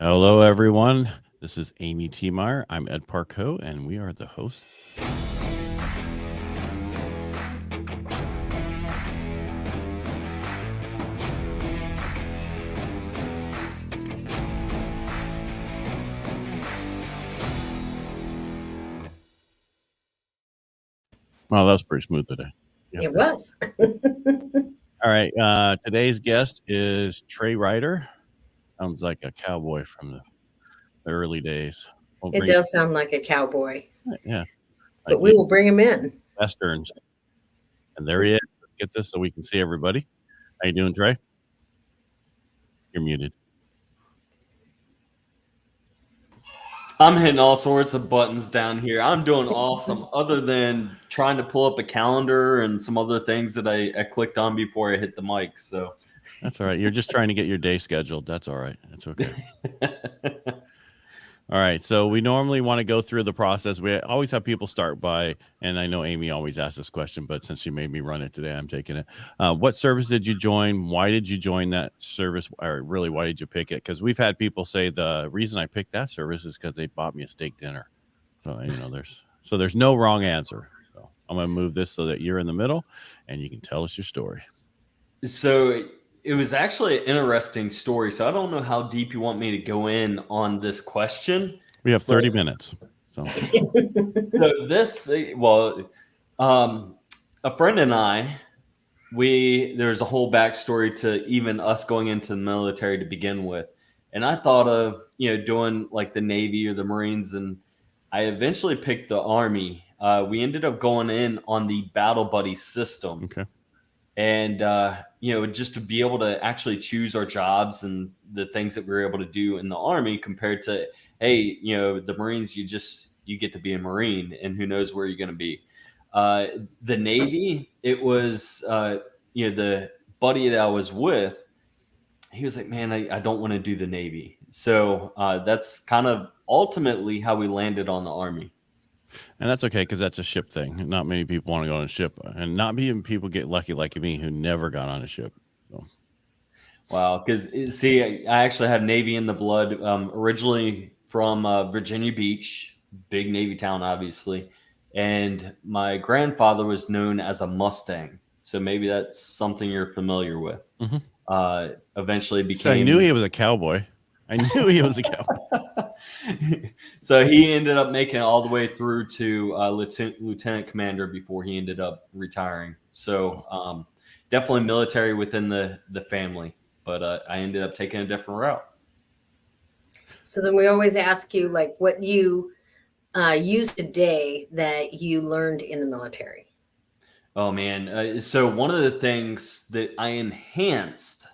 Hello, everyone. This is Amy T. Meyer. I'm Ed Parco, and we are the hosts. Well, that was pretty smooth today. Yeah. It was. All right. Today's guest is Trey Ryder. Sounds like a cowboy from the early days. It does sound like a cowboy. Yeah. But we will bring him in. Westerns. And there he is. Let's get this so we can see everybody. How you doing, Trey? You're muted. I'm hitting all sorts of buttons down here. I'm doing awesome, other than trying to pull up a calendar and some other things that I clicked on before I hit the mic. So that's all right. You're just trying to get your day scheduled. That's all right. That's okay. All right. So we normally want to go through the process. We always have people start by, and I know Amy always asks this question, but since she made me run it today, I'm taking it. What service did you join? Why did you join that service? Or really, why did you pick it? Because we've had people say the reason I picked that service is because they bought me a steak dinner. So, there's no wrong answer. So I'm going to move this so that you're in the middle and you can tell us your story. So it was actually an interesting story. So I don't know how deep you want me to go in on this question. We have 30 minutes. So, a friend and I, there's a whole backstory to even us going into the military to begin with. And I thought of, doing like the Navy or the Marines, and I eventually picked the Army. We ended up going in on the Battle Buddy system. Okay. And, just to be able to actually choose our jobs and the things that we were able to do in the Army compared to, hey, the Marines, you get to be a Marine and who knows where you're going to be. The Navy, it was, the buddy that I was with, he was like, man, I don't want to do the Navy. So that's kind of ultimately how we landed on the Army. And that's okay, because that's a ship thing. Not many people want to go on a ship, and not many people get lucky like me who never got on a ship. So, wow, because see, I actually have Navy in the blood. Originally from Virginia Beach, big Navy town, obviously, and my grandfather was known as a Mustang. So maybe that's something you're familiar with. Mm-hmm. Eventually became. So I knew he was a cowboy. So he ended up making it all the way through to lieutenant commander before he ended up retiring. So definitely military within the family, but I ended up taking a different route. So then we always ask you, like, what you use today that you learned in the military. Oh, man. So one of the things that I enhanced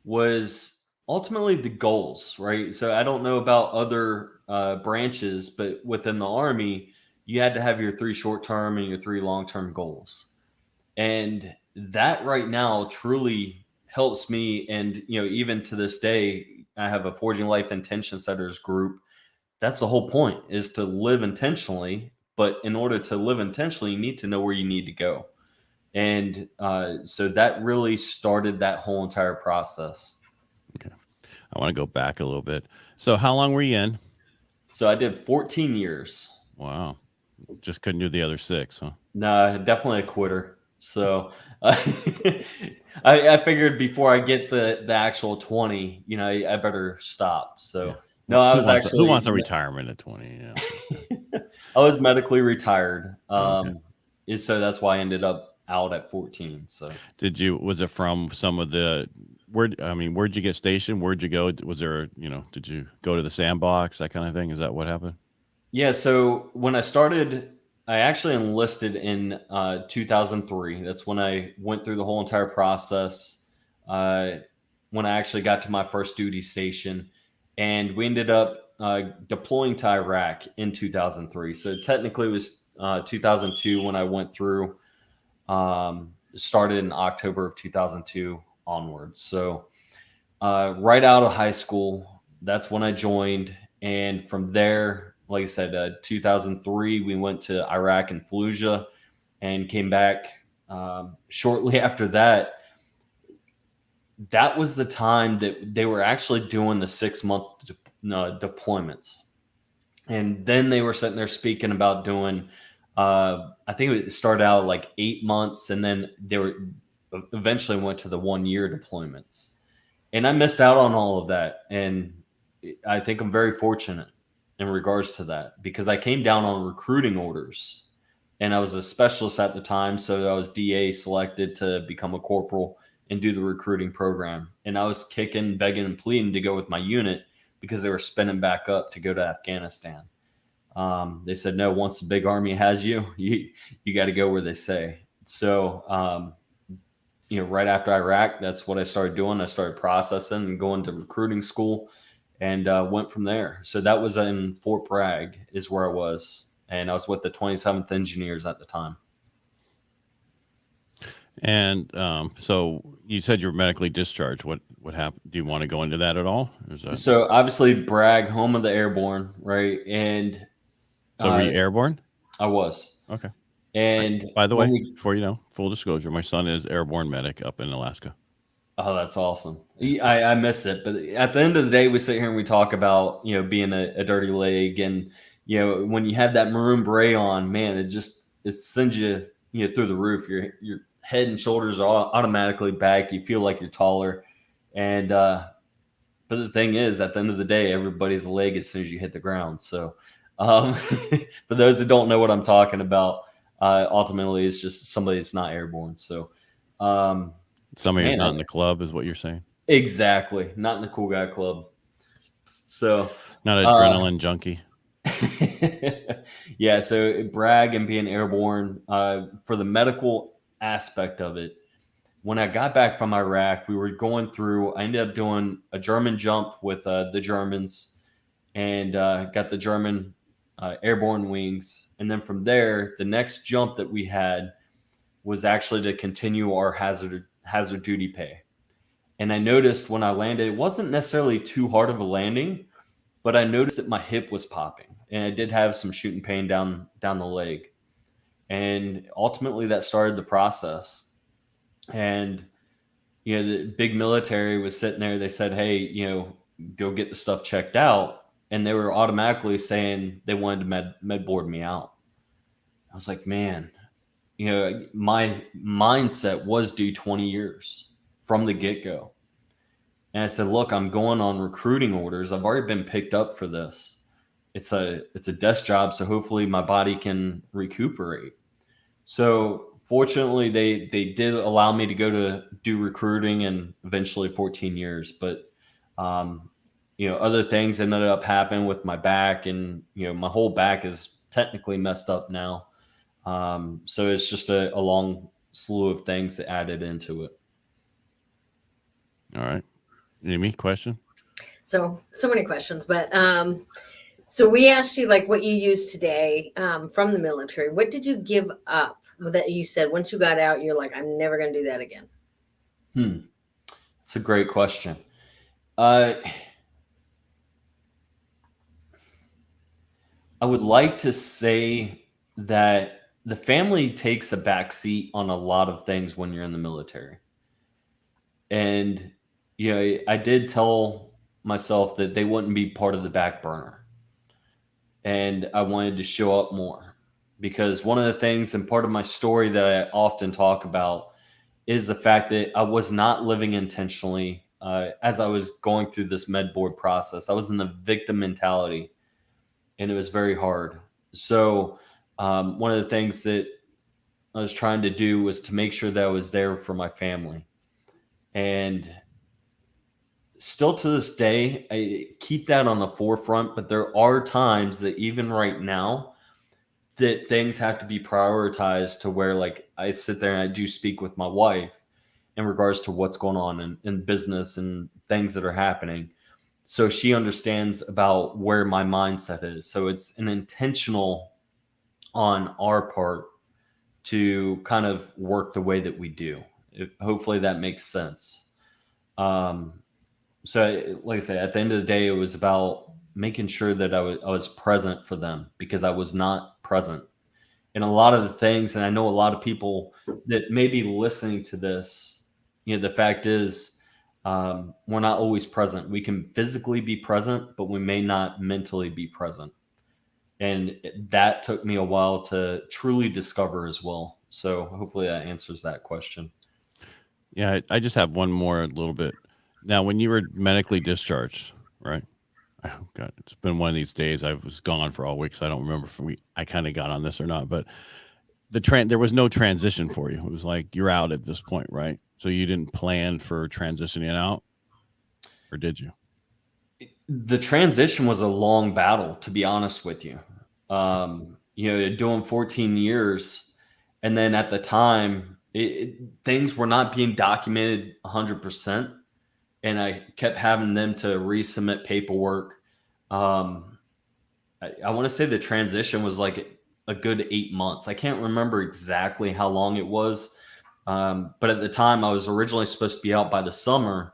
was ultimately the goals, right? So I don't know about other branches, but within the Army, you had to have your 3 short-term and your 3 long-term goals. And that right now truly helps me. And, even to this day, I have a Forging Life Intention Setters group. That's the whole point, is to live intentionally. But in order to live intentionally, you need to know where you need to go. And so that really started that whole entire process. Okay. I want to go back a little bit. So how long were you in? So I did 14 years. Wow. Just couldn't do the other 6, huh? No, definitely a quitter. So I figured before I get the actual 20, I better stop. So no, I was actually. Who wants a retirement at 20? Yeah. I was medically retired. Okay. So that's why I ended up out at 14. So was it from some of the, where'd you get stationed? Where'd you go? Was there, did you go to the sandbox, that kind of thing? Is that what happened? Yeah. So when I started, I actually enlisted in 2003. That's when I went through the whole entire process. When I actually got to my first duty station, and we ended up deploying to Iraq in 2003. So technically it was 2002 when I went through. Started in October of 2002 onwards. So right out of high school, that's when I joined. And from there, like I said, 2003, we went to Iraq and Fallujah and came back shortly after that. that was the time that they were actually doing the 6-month deployments. And then they were sitting there speaking about doing, I think it started out like 8 months, and then they were eventually went to the 1 year deployments. And I missed out on all of that. And I think I'm very fortunate in regards to that, because I came down on recruiting orders, and I was a specialist at the time. So I was DA selected to become a corporal and do the recruiting program. And I was kicking, begging, and pleading to go with my unit because they were spinning back up to go to Afghanistan. They said, no, once the big army has you, you got to go where they say. So, right after Iraq, that's what I started doing. I started processing and going to recruiting school, and went from there. So that was in Fort Bragg is where I was. And I was with the 27th Engineers at the time. And so you said you were medically discharged. What happened? Do you want to go into that at all? So obviously Bragg, home of the airborne, right? And so were you airborne? I was. Okay. And by the way, before you know, full disclosure, my son is airborne medic up in Alaska. Oh, that's awesome. I miss it. But at the end of the day, we sit here and we talk about, being a dirty leg. And, when you have that maroon beret on, man, it sends you, through the roof. Your head and shoulders are automatically back. You feel like you're taller. And, but the thing is, at the end of the day, everybody's a leg as soon as you hit the ground. So for those that don't know what I'm talking about, ultimately it's just somebody that's not airborne. So somebody who's not in the club is what you're saying. Exactly. Not in the cool guy club. So not an adrenaline junkie. Yeah. So Bragg and being airborne, for the medical aspect of it, when I got back from Iraq, we were going through, I ended up doing a German jump with the Germans, and got the German airborne wings. And then from there, the next jump that we had was actually to continue our hazard duty pay. And I noticed when I landed, it wasn't necessarily too hard of a landing, but I noticed that my hip was popping, and I did have some shooting pain down the leg. And ultimately that started the process. And, the big military was sitting there. They said, hey, go get the stuff checked out. And they were automatically saying they wanted to med board me out. I was like, man, my mindset was due 20 years from the get-go. And I said, look, I'm going on recruiting orders. I've already been picked up for this. It's a desk job, so hopefully my body can recuperate. So fortunately, they did allow me to go to do recruiting, and eventually 14 years. But other things ended up happening with my back, and my whole back is technically messed up now. So it's just a long slew of things that added into it. All right. Amy, question? So many questions, but so we asked you like what you use today from the military. What did you give up that you said once you got out, you're like, I'm never going to do that again? That's a great question. I would like to say that the family takes a backseat on a lot of things when you're in the military. And, I did tell myself that they wouldn't be part of the back burner. And I wanted to show up more, because one of the things and part of my story that I often talk about is the fact that I was not living intentionally as I was going through this med board process. I was in the victim mentality, and it was very hard. So one of the things that I was trying to do was to make sure that I was there for my family. And still to this day, I keep that on the forefront, but there are times that even right now that things have to be prioritized to where like I sit there and I do speak with my wife in regards to what's going on in business and things that are happening. So she understands about where my mindset is. So it's an intentional on our part to kind of work the way that we do. Hopefully that makes sense. So like I said, at the end of the day, it was about making sure that I was present for them, because I was not present. And a lot of the things, and I know a lot of people that may be listening to this, the fact is we're not always present. We can physically be present, but we may not mentally be present. And that took me a while to truly discover as well. So hopefully that answers that question. Yeah, I just have one more a little bit. Now, when you were medically discharged, right? Oh God, it's been one of these days. I was gone for all week, so I don't remember if I kind of got on this or not. But there was no transition for you. It was like you're out at this point, right? So you didn't plan for transitioning out, or did you? The transition was a long battle, to be honest with you. Doing 14 years, and then at the time, things were not being documented 100%, and I kept having them to resubmit paperwork. I want to say the transition was like a good 8 months. I can't remember exactly how long it was, but at the time, I was originally supposed to be out by the summer.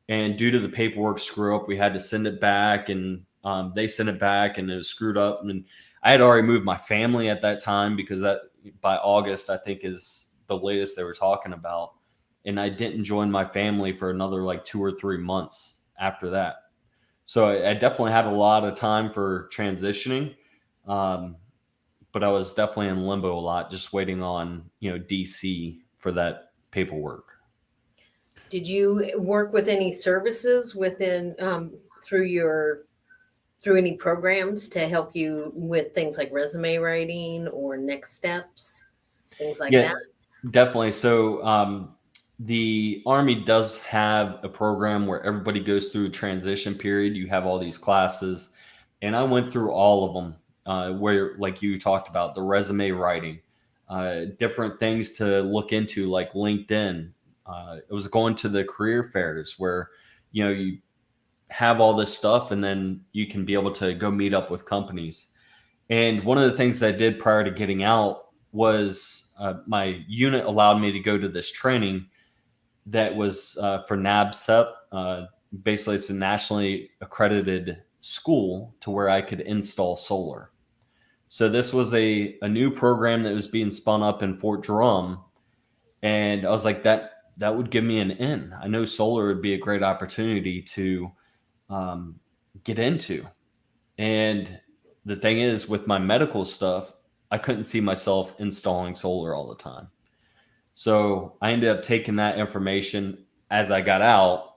And due to the paperwork screw up, we had to send it back, and they sent it back, and it was screwed up. And I had already moved my family at that time, because that by August, I think, is the latest they were talking about. And I didn't join my family for another like 2 or 3 months after that. So I definitely had a lot of time for transitioning. But I was definitely in limbo a lot, just waiting on, DC for that paperwork. Did you work with any services within through any programs to help you with things like resume writing or next steps, things like Yeah, that? definitely. So the Army does have a program where everybody goes through a transition period. You have all these classes, and I went through all of them, where, like you talked about, the resume writing, different things to look into, like LinkedIn. It was going to the career fairs where, you have all this stuff, and then you can be able to go meet up with companies. And one of the things that I did prior to getting out was, my unit allowed me to go to this training that was for NABCEP. Basically, it's a nationally accredited school to where I could install solar. So this was a new program that was being spun up in Fort Drum. And I was like, that would give me an in. I know solar would be a great opportunity to get into. And the thing is, with my medical stuff, I couldn't see myself installing solar all the time. So I ended up taking that information as I got out,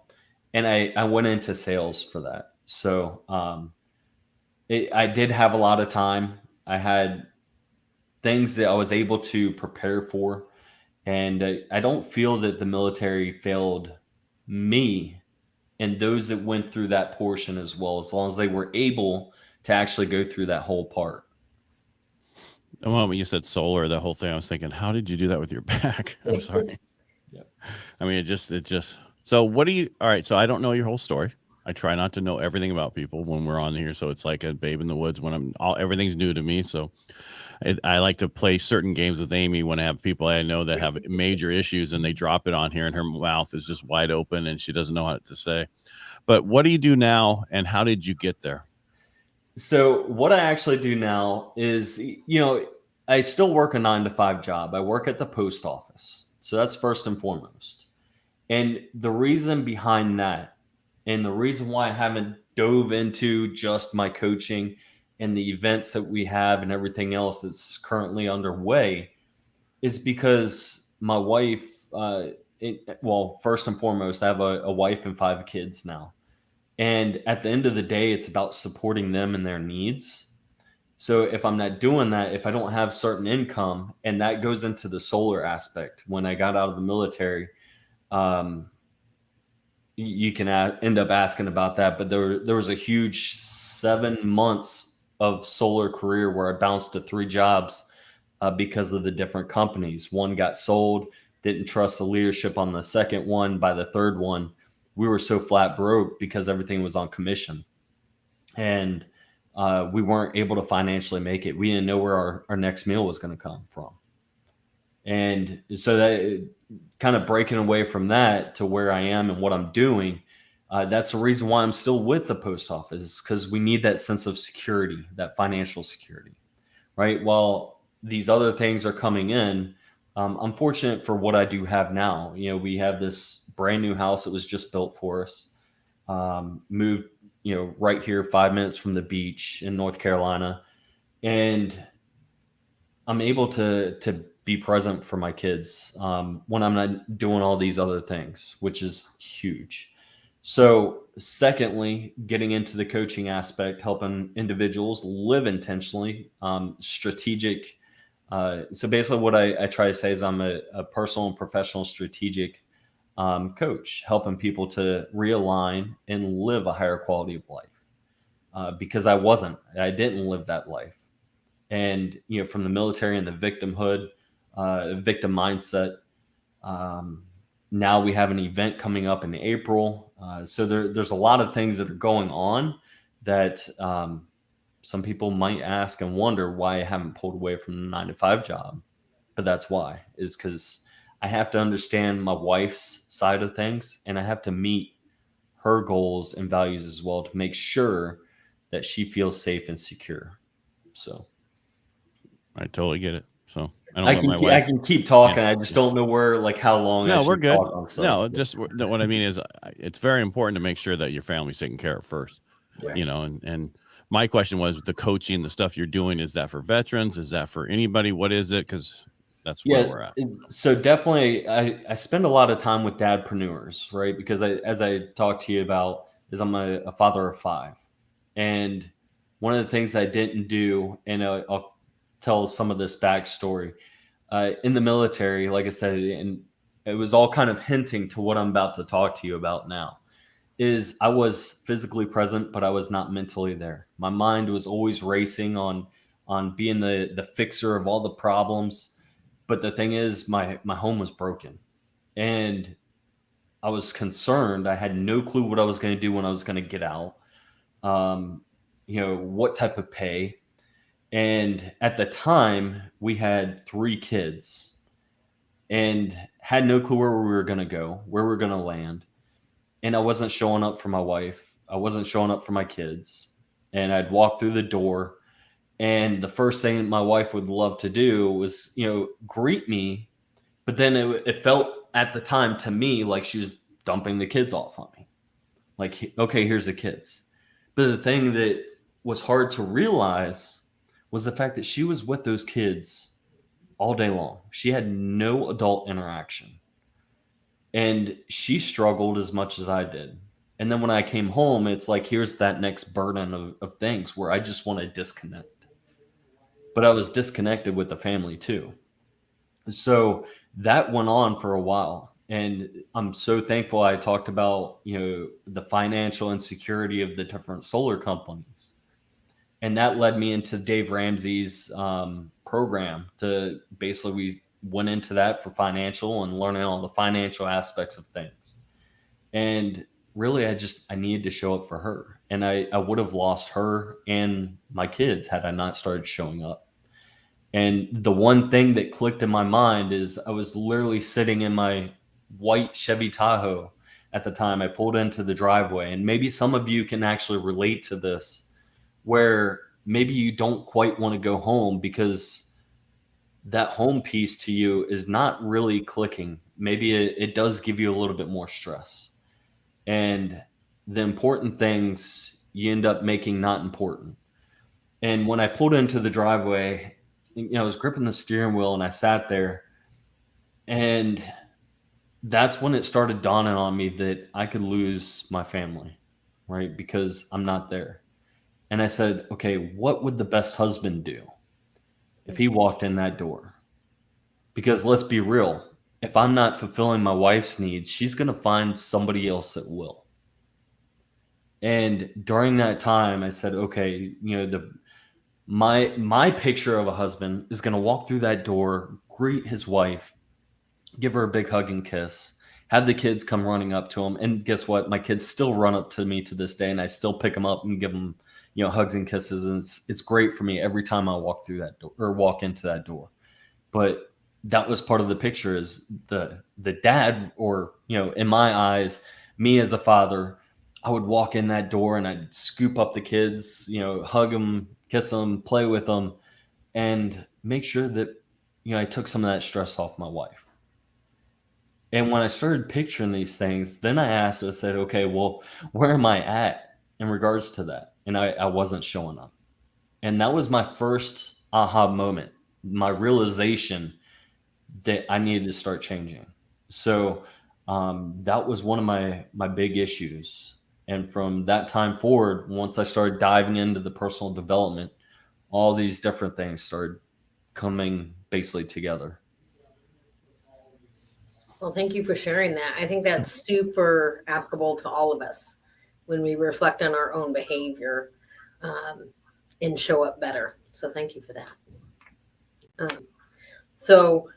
and I went into sales for that. So I did have a lot of time. I had things that I was able to prepare for. And I don't feel that the military failed me and those that went through that portion as well, as long as they were able to actually go through that whole part. The moment you said solar, the whole thing, I was thinking, how did you do that with your back? I'm sorry. Yeah. I mean, it just, so what do you, all right. So I don't know your whole story. I try not to know everything about people when we're on here. So it's like a babe in the woods when everything's new to me. So I like to play certain games with Amy when I have people I know that have major issues and they drop it on here and her mouth is just wide open and she doesn't know what to say. But what do you do now and how did you get there? So what I actually do now is, I still work a 9-to-5 job. I work at the post office. So that's first and foremost. And the reason behind that, and the reason why I haven't dove into just my coaching and the events that we have and everything else that's currently underway, is because my wife, first and foremost, I have a wife and 5 kids now. And at the end of the day, it's about supporting them and their needs. So if I'm not doing that, if I don't have certain income, and that goes into the solar aspect, when I got out of the military, you can end up asking about that. But there was a huge 7 months of solar career where I bounced to 3 jobs because of the different companies. One got sold, didn't trust the leadership on the second one. By the third one, we were so flat broke because everything was on commission. And we weren't able to financially make it. We didn't know where our next meal was going to come from. And so that kind of breaking away from that to where I am and what I'm doing, that's the reason why I'm still with the post office, because we need that sense of security, that financial security, right? While these other things are coming in, I'm fortunate for what I do have now. We have this brand new house that was just built for us. Moved, right here, 5 minutes from the beach in North Carolina, and I'm able to be present for my kids when I'm not doing all these other things, which is huge. So, secondly, getting into the coaching aspect, helping individuals live intentionally, strategic. So basically, what I try to say is I'm a personal and professional strategic coach, helping people to realign and live a higher quality of life. Because I didn't live that life. And, from the military and the victimhood, victim mindset, um, now we have an event coming up in April. So there's a lot of things that are going on that some people might ask and wonder why I haven't pulled away from the 9 to 5 job. But that's why, is because I have to understand my wife's side of things, and I have to meet her goals and values as well to make sure that she feels safe and secure. So I totally get it. So I can keep talking. I just don't know how long. No, I we're should good. talk on stuff. No, just what I mean is it's very important to make sure that your family's taken care of first. Yeah. And my question was the coaching, the stuff you're doing, is that for veterans? Is that for anybody? What is it? Because that's where we're at. So definitely, I spend a lot of time with dadpreneurs, right? Because as I talked to you about, is I'm a father of 5, and one of the things I didn't do, and I'll tell some of this backstory. In the military, like I said, and it was all kind of hinting to what I'm about to talk to you about now, is I was physically present, but I was not mentally there. My mind was always racing on being the fixer of all the problems. But the thing is, my home was broken, and I was concerned. I had no clue what I was going to do when I was going to get out. What type of pay. And at the time, we had 3 kids and had no clue where we were going to go, where we were going to land. And I wasn't showing up for my wife. I wasn't showing up for my kids. And I'd walk through the door, and the first thing my wife would love to do was, greet me. But then it felt at the time to me like she was dumping the kids off on me. Like, okay, here's the kids. But the thing that was hard to realize was the fact that she was with those kids all day long. She had no adult interaction. And she struggled as much as I did. And then when I came home, it's like, here's that next burden of things where I just want to disconnect. But I was disconnected with the family too. So that went on for a while. And I'm so thankful I talked about, the financial insecurity of the different solar companies. And that led me into Dave Ramsey's program to basically, we went into that for financial and learning all the financial aspects of things. And really, I needed to show up for her. And I would have lost her and my kids had I not started showing up. And the one thing that clicked in my mind is I was literally sitting in my white Chevy Tahoe at the time. I pulled into the driveway, and maybe some of you can actually relate to this, where maybe you don't quite want to go home because that home piece to you is not really clicking. Maybe it does give you a little bit more stress. And the important things you end up making not important. And when I pulled into the driveway, I was gripping the steering wheel and I sat there, and that's when it started dawning on me that I could lose my family, right? Because I'm not there. And I said, okay, what would the best husband do if he walked in that door? Because let's be real, if I'm not fulfilling my wife's needs, she's going to find somebody else that will. And during that time, I said, okay, my picture of a husband is going to walk through that door, greet his wife, give her a big hug and kiss, have the kids come running up to him. And guess what? My kids still run up to me to this day, and I still pick them up and give them, hugs and kisses. And it's great for me every time I walk through that door or walk into that door. But that was part of the picture, is the dad, or, in my eyes, me as a father, I would walk in that door and I'd scoop up the kids, hug them, kiss them, play with them, and make sure that I took some of that stress off my wife. And when I started picturing these things, then I said, okay, well, where am I at in regards to that? And I wasn't showing up. And that was my first aha moment, my realization that I needed to start changing. So that was one of my big issues. And from that time forward, once I started diving into the personal development, all these different things started coming basically together. Well, thank you for sharing that. I think that's super applicable to all of us when we reflect on our own behavior and show up better. So thank you for that. So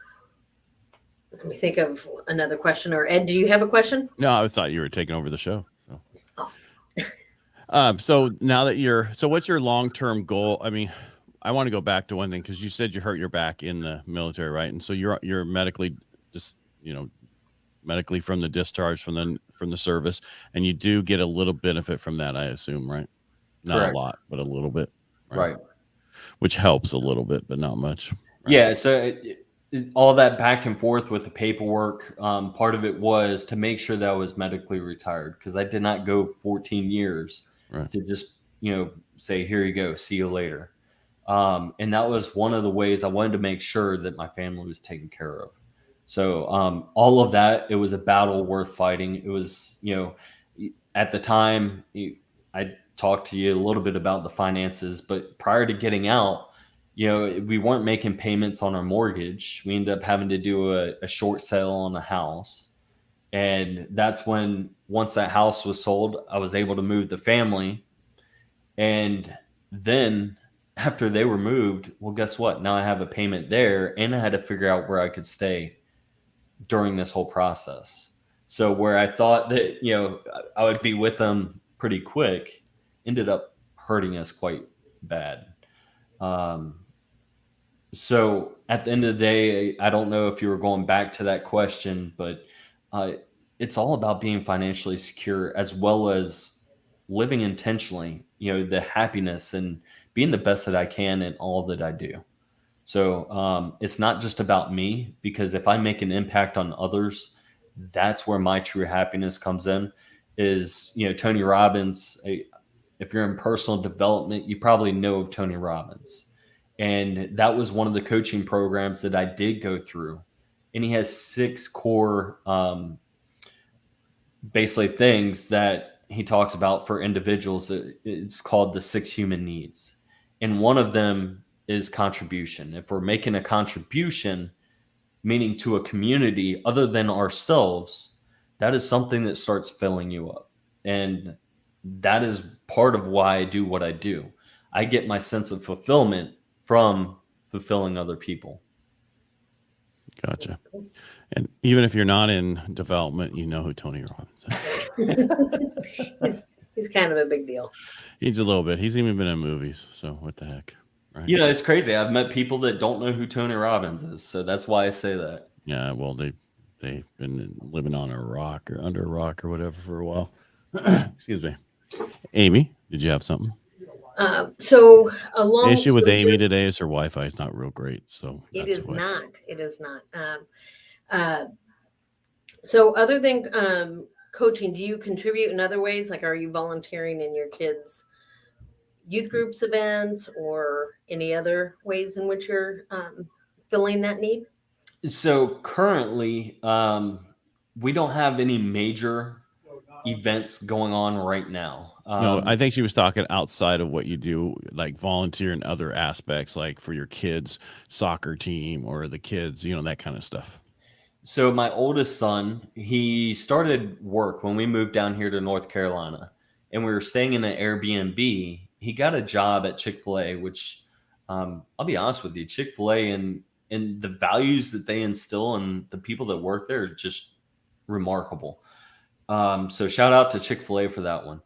let me think of another question. Or Ed, do you have a question? No, I thought you were taking over the show. So, Oh. So now that so what's your long-term goal? I mean, I want to go back to one thing because you said you hurt your back in the military, right? And so you're medically just medically from the discharge from the service, and you do get a little benefit from that, I assume, right? Not Correct. a lot, but a little bit, Right. Which helps a little bit, but not much. Right? Yeah. So all that back and forth with the paperwork, part of it was to make sure that I was medically retired, because I did not go 14 years to just, say, here you go, see you later. And that was one of the ways I wanted to make sure that my family was taken care of. So all of that, it was a battle worth fighting. It was, at the time, I talked to you a little bit about the finances, but prior to getting out, we weren't making payments on our mortgage. We ended up having to do a short sale on a house. And that's when, once that house was sold, I was able to move the family. And then after they were moved, well, guess what? Now I have a payment there, and I had to figure out where I could stay during this whole process. So where I thought that, I would be with them pretty quick, ended up hurting us quite bad. So at the end of the day, I don't know if you were going back to that question, but it's all about being financially secure, as well as living intentionally, the happiness and being the best that I can in all that I do. So it's not just about me, because if I make an impact on others, that's where my true happiness comes in. Is, Tony Robbins, if you're in personal development, you probably know of Tony Robbins. And that was one of the coaching programs that I did go through. And he has 6 core basically things that he talks about for individuals. It's called the 6 human needs. And one of them is contribution. If we're making a contribution, meaning to a community other than ourselves, that is something that starts filling you up. And that is part of why I do what I do. I get my sense of fulfillment from fulfilling other people. Gotcha. And even if you're not in development, you know who Tony Robbins is. He's kind of a big deal. He's a little bit. He's even been in movies. So what the heck? Right? It's crazy. I've met people that don't know who Tony Robbins is. So that's why I say that. Yeah, well, they've been living on a rock or under a rock or whatever for a while. Excuse me. Amy, did you have something? So along the issue with Amy today is her Wi-Fi is not real great. So it is not. So other than coaching, do you contribute in other ways? Like, are you volunteering in your kids' youth groups events, or any other ways in which you're filling that need? So currently, we don't have any major events going on right now. No, I think she was talking outside of what you do, like volunteer in other aspects, like for your kids' soccer team or the kids, that kind of stuff. So my oldest son, he started work when we moved down here to North Carolina, and we were staying in an Airbnb. He got a job at Chick-fil-A, which I'll be honest with you, Chick-fil-A and the values that they instill in the people that work there are just remarkable. So shout out to Chick-fil-A for that one.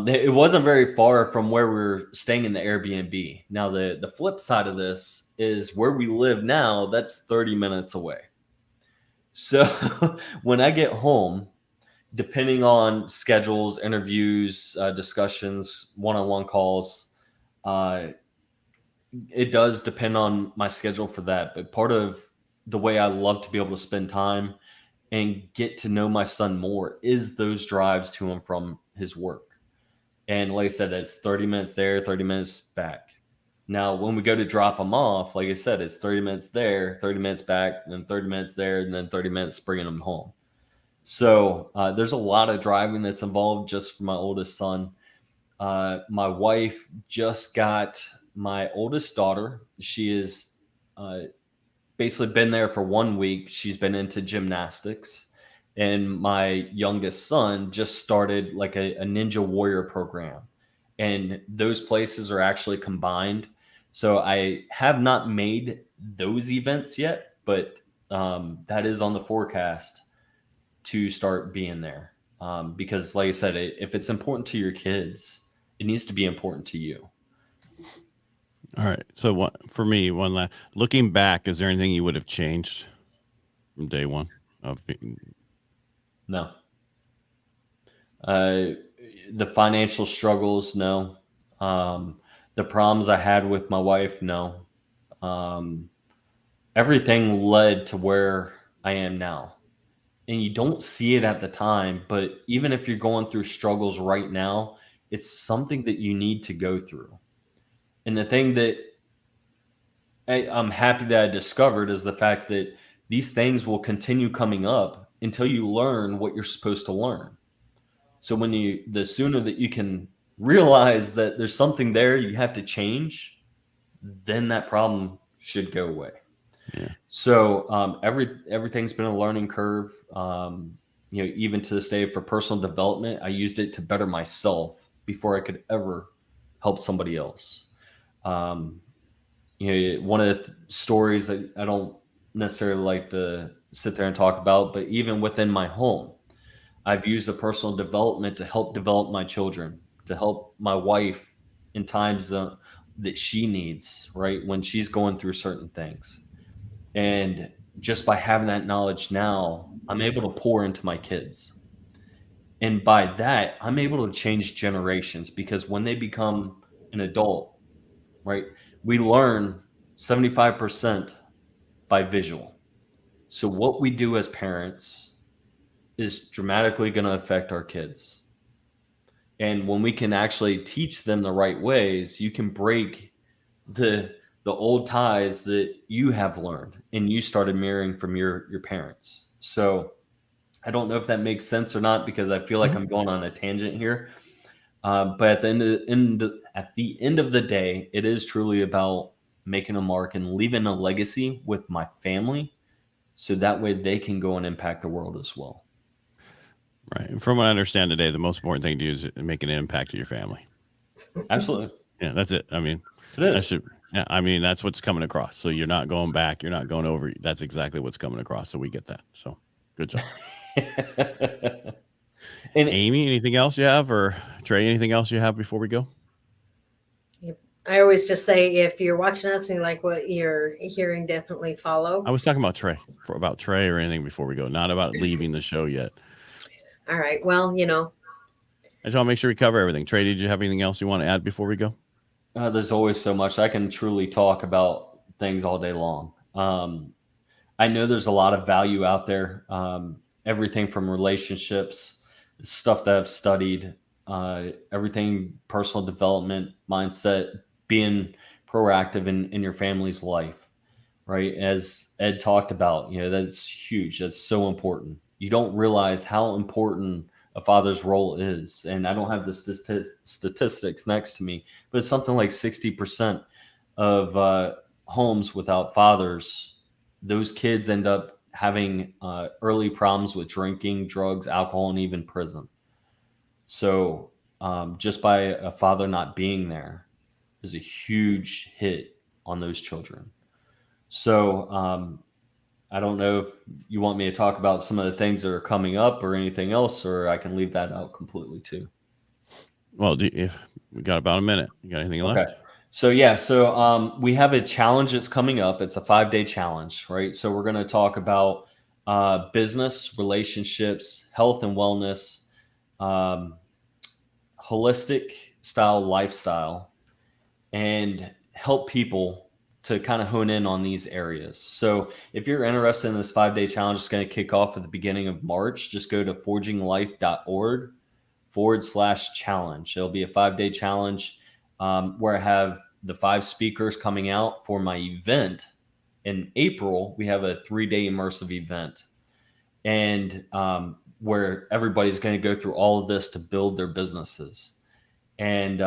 It wasn't very far from where we were staying in the Airbnb. Now, the flip side of this is where we live now, that's 30 minutes away. So when I get home, depending on schedules, interviews, discussions, one-on-one calls, it does depend on my schedule for that. But part of the way I love to be able to spend time and get to know my son more is those drives to and from his work. And like I said, it's 30 minutes there, 30 minutes back. Now, when we go to drop him off, like I said, it's 30 minutes there, 30 minutes back, and then 30 minutes there, and then 30 minutes bringing him home. So there's a lot of driving that's involved just for my oldest son. My wife just got my oldest daughter. She is basically been there for 1 week. She's been into gymnastics. And my youngest son just started like a Ninja Warrior program. And those places are actually combined. So I have not made those events yet, but that is on the forecast to start being there. Because like I said, if it's important to your kids, it needs to be important to you. All right. So for me, one last, looking back, is there anything you would have changed from day one of being? No. The financial struggles, no. The problems I had with my wife, no. Everything led to where I am now. And you don't see it at the time, but even if you're going through struggles right now, it's something that you need to go through. And the thing that I'm happy that I discovered is the fact that these things will continue coming up until you learn what you're supposed to learn. So the sooner that you can realize that there's something there you have to change, then that problem should go away. Yeah. So everything's been a learning curve. Even to this day for personal development, I used it to better myself before I could ever help somebody else. One of the stories that I don't necessarily like to sit there and talk about, but even within my home, I've used the personal development to help develop my children, to help my wife in times that she needs, right? When she's going through certain things. And just by having that knowledge now, I'm able to pour into my kids. And by that, I'm able to change generations, because when they become an adult, right, we learn 75% by visual. So what we do as parents is dramatically going to affect our kids. And when we can actually teach them the right ways, you can break the old ties that you have learned and you started mirroring from your parents. So I don't know if that makes sense or not, because I feel like I'm going on a tangent here. But at the end of the day, it is truly about making a mark and leaving a legacy with my family, so that way they can go and impact the world as well. Right. And from what I understand today, the most important thing to do is make an impact to your family. Absolutely. Yeah, that's it. I mean, it is. That's what's coming across. So you're not going back. You're not going over. That's exactly what's coming across. So we get that. So good job. And Amy, anything else you have, or Trey, anything else you have before we go? I always just say, if you're watching us and you like what you're hearing, definitely follow. I was talking about Trey, or anything before we go, not about leaving the show yet. All right. Well, I just want to make sure we cover everything. Trey, did you have anything else you want to add before we go? There's always so much. I can truly talk about things all day long. I know there's a lot of value out there. Everything from relationships, stuff that I've studied, everything, personal development, mindset, being proactive in your family's life, right? As Ed talked about, that's huge. That's so important. You don't realize how important a father's role is. And I don't have the statistics next to me, but it's something like 60% of homes without fathers, those kids end up having early problems with drinking, drugs, alcohol, and even prison. So just by a father not being there is a huge hit on those children. So I don't know if you want me to talk about some of the things that are coming up or anything else, or I can leave that out completely too. Well, if we got about a minute, you got anything left? Okay. So we have a challenge that's coming up. It's a 5-day challenge, right? So we're going to talk about business, relationships, health and wellness, holistic style lifestyle, and help people to kind of hone in on these areas. So if you're interested in this 5-day challenge, it's going to kick off at the beginning of March. Just go to forginglife.org/challenge. It'll be a 5-day challenge where I have the 5 speakers coming out for my event. In April, we have a 3-day immersive event, and where everybody's going to go through all of this to build their businesses. And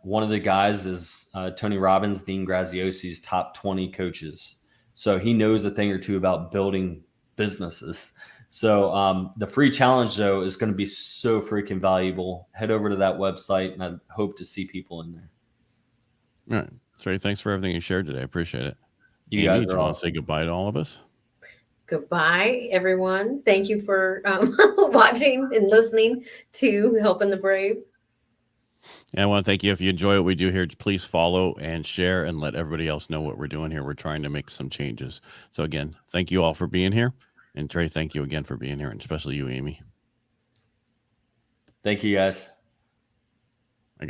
one of the guys is Tony Robbins, Dean Graziosi's top 20 coaches. So he knows a thing or two about building businesses. So the free challenge, though, is going to be so freaking valuable. Head over to that website, and I hope to see people in there. All right. Trey, thanks for everything you shared today. I appreciate it. You Amy, guys do you want to say goodbye to all of us? Goodbye, everyone. Thank you for watching and listening to Helping the Brave. And I want to thank you. If you enjoy what we do here, please follow and share and let everybody else know what we're doing here. We're trying to make some changes. So again, thank you all for being here. And Trey, thank you again for being here, and especially you, Amy. Thank you, guys.